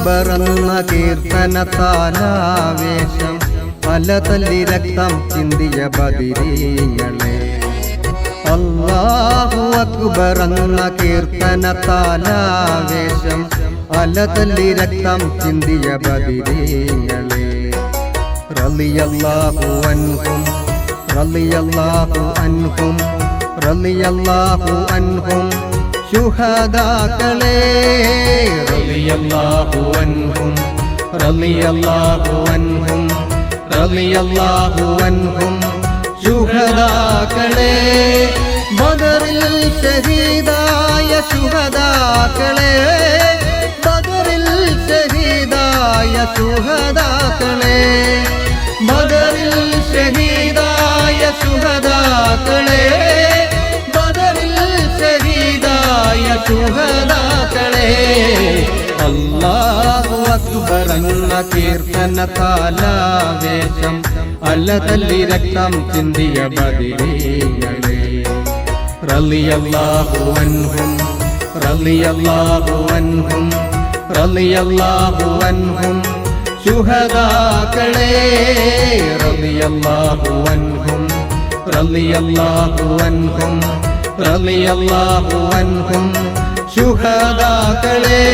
അക്ബർ എന്ന കീർത്തനത്താലാവേശം അലതല്ലി രക്തം ചിന്തിയ ബദിരീങ്ങളെ. അല്ലാഹു അക്ബർ എന്ന കീർത്തനത്താലാവേശം അലതല്ലി രക്തം ചിന്തിയ ബദിരീങ്ങളെ. റളിയല്ലാഹു അൻഹും റളിയല്ലാഹു അൻഹും റളിയല്ലാഹു അൻഹും ശുഹദാക്കളെ. റളിയല്ലാഹു അൻഹും റളിയല്ലാഹു അൻഹും റളിയല്ലാഹു അൻഹും ശുഹദാക്കളെ. ബദറിൽ ഷഹീദായ ശുഹദാക്കളെ. ബദറിൽ ഷഹീദായ ശുഹദാക്കളെ. ബദറിൽ ഷഹീദായ ശുഹദാക്കളെ. ബദറിൽ ഷഹീദായ ശുഹദാക്കളെ. അല്ലാഹു അക്ബർ എന്ന കീർത്തനത്താലാവേശം അലതല്ലി രക്തം ചിന്തിയ ബദിരീങ്ങളെ. റളിയല്ലാഹു അൻഹും റളിയല്ലാഹു അൻഹും റളിയല്ലാഹു അൻഹും ശുഹദാക്കളെ. റളിയല്ലാഹു അൻഹും റളിയല്ലാഹു അൻഹും റളിയല്ലാഹു അൻഹും ശുഹദാക്കളെ.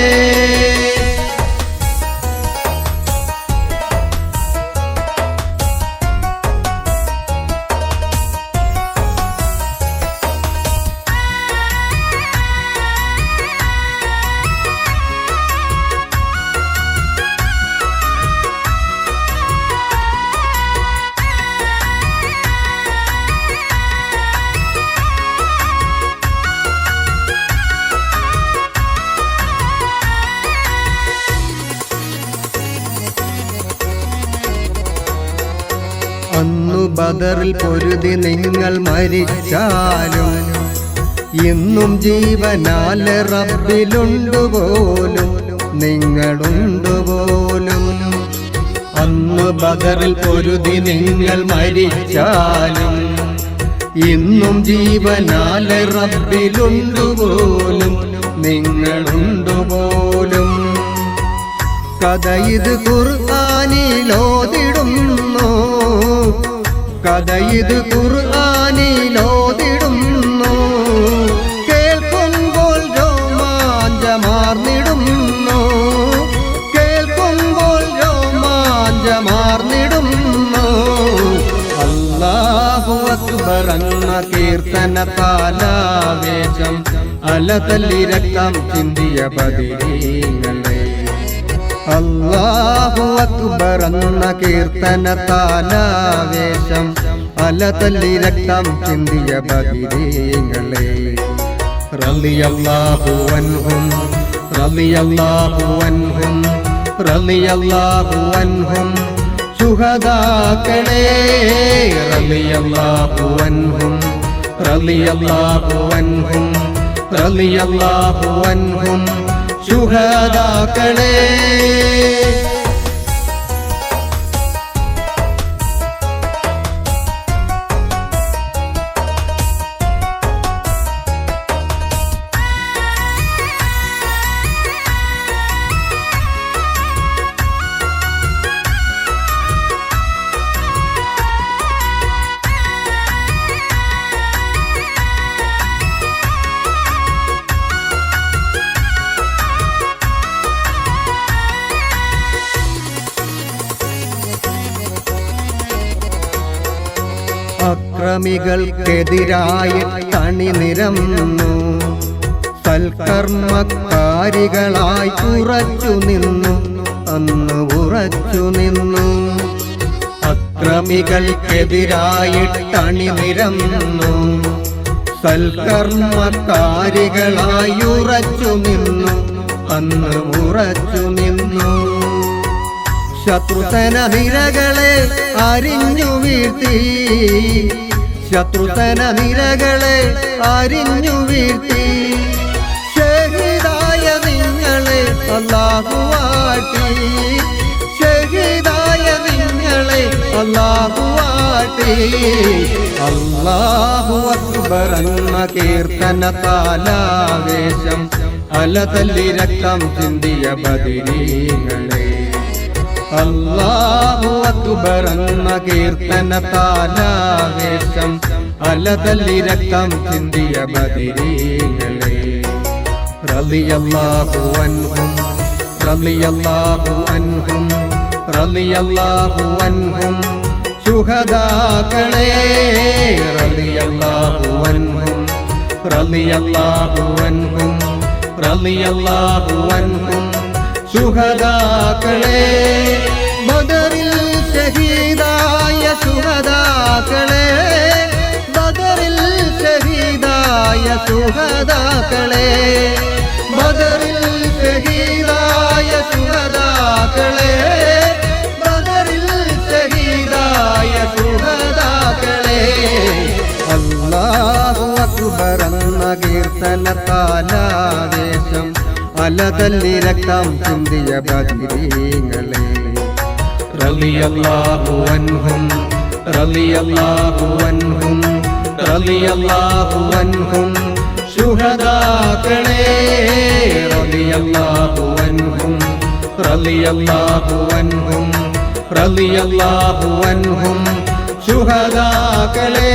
അന്നു ബദറിൽ പൊരുതി നിങ്ങൾ മരിച്ചാലും ഇന്നും ജീവനാൽ റബ്ബിലുണ്ടുപോലും നിങ്ങളുണ്ടുപോലും. അന്നു ബദറിൽ പൊരുതി നിങ്ങൾ മരിച്ചാലും ഇന്നും ജീവനാൽ റബ്ബിലുണ്ടുപോലും നിങ്ങളുണ്ടുപോലും. കഥ ഇത് ഖുർആനിലോതിടുന്നു. കഥ ഇത് ഖുർആനിലോതിടുന്നു. കേൾക്കുമ്പോൾ രോമാഞ്ചമാർന്നിടുന്നു. കേൾക്കുമ്പോൾ രോമാഞ്ചമാർന്നിടുന്നു. അല്ലാഹു അക്ബർ എന്ന കീർത്തനത്താലാവേശം അലതല്ലി രക്തം ചിന്തിയ ബദിരീങ്ങളെ. അല്ലാഹു അക്ബർ എന്ന കീർത്തനത്താലാവേശം അലതല്ലി രക്തം ചിന്തിയ ബദിരീങ്ങളെ. റളിയല്ലാഹു അൻഹും റളിയല്ലാഹു അൻഹും റളിയല്ലാഹു അൻഹും ശുഹദാക്കളെ. റളിയല്ലാഹു അൻഹും റളിയല്ലാഹു അൻഹും റളിയല്ലാഹു അൻഹും ശുഹദാക്കളെ. അക്രമികൾക്കെതിരായി തണിനിരന്നു. സൽക്കർമ്മക്കാരികളായി ഉറച്ചു നിന്നു. അന്ന് ഉറച്ചു നിന്നു. അക്രമികൾക്കെതിരായി തണിനിരന്നു. സൽക്കർമ്മക്കാരികളായി ഉറച്ചു നിന്നു. അന്ന് ഉറച്ചു നിന്നു. ശത്രുസേന നിരകളെ അരിഞ്ഞു വീഴ്ത്തി. ശത്രുസേന നിരകളെ അരിഞ്ഞു വീഴ്ത്തി. ഷഹീദായ നിങ്ങളെ അല്ലാഹു വാഴ്ത്തി. ഷഹീദായ നിങ്ങളെ അല്ലാഹു വാഴ്ത്തി. അല്ലാഹു അക്ബർ എന്ന കീർത്തനത്താലാവേശം അലതല്ലി രക്തം ചിന്തിയ ബദരീങ്ങളെ അല്ലാഹു അക്ബർ എന്ന കീർത്തനത്താലാവേശം അലതല്ലി രക്തം ചിന്തിയ ബദരീങ്ങളെ റളിയല്ലാഹു അൻഹും റളിയല്ലാഹു അൻഹും റളിയല്ലാഹു അൻഹും ശുഹദാക്കളെ റളിയല്ലാഹു അൻഹും റളിയല്ലാഹു അൻഹും റളിയല്ലാഹു അൻഹും ശുഹദാക്കളെ ബദറിൽ ഷഹീദായ ശുഹദാക്കളെ ബദറിൽ ഷഹീദായ ശുഹദാക്കളെ ബദറിൽ ഷഹീദായ ശുഹദാക്കളെ ബദറിൽ ഷഹീദായ ശുഹദാക്കളെ അല്ലാഹു അക്ബർ എന്ന കീർത്തനത്താലാവേശം അലതല്ലി രക്തം ചിന്തിയ ബദരീങ്ങളെ റളിയല്ലാഹു അൻഹും റളിയല്ലാഹു അൻഹും റളിയല്ലാഹു അൻഹും ശുഹദാക്കളെ റളിയല്ലാഹു അൻഹും റളിയല്ലാഹു അൻഹും റളിയല്ലാഹു അൻഹും ശുഹദാക്കളെ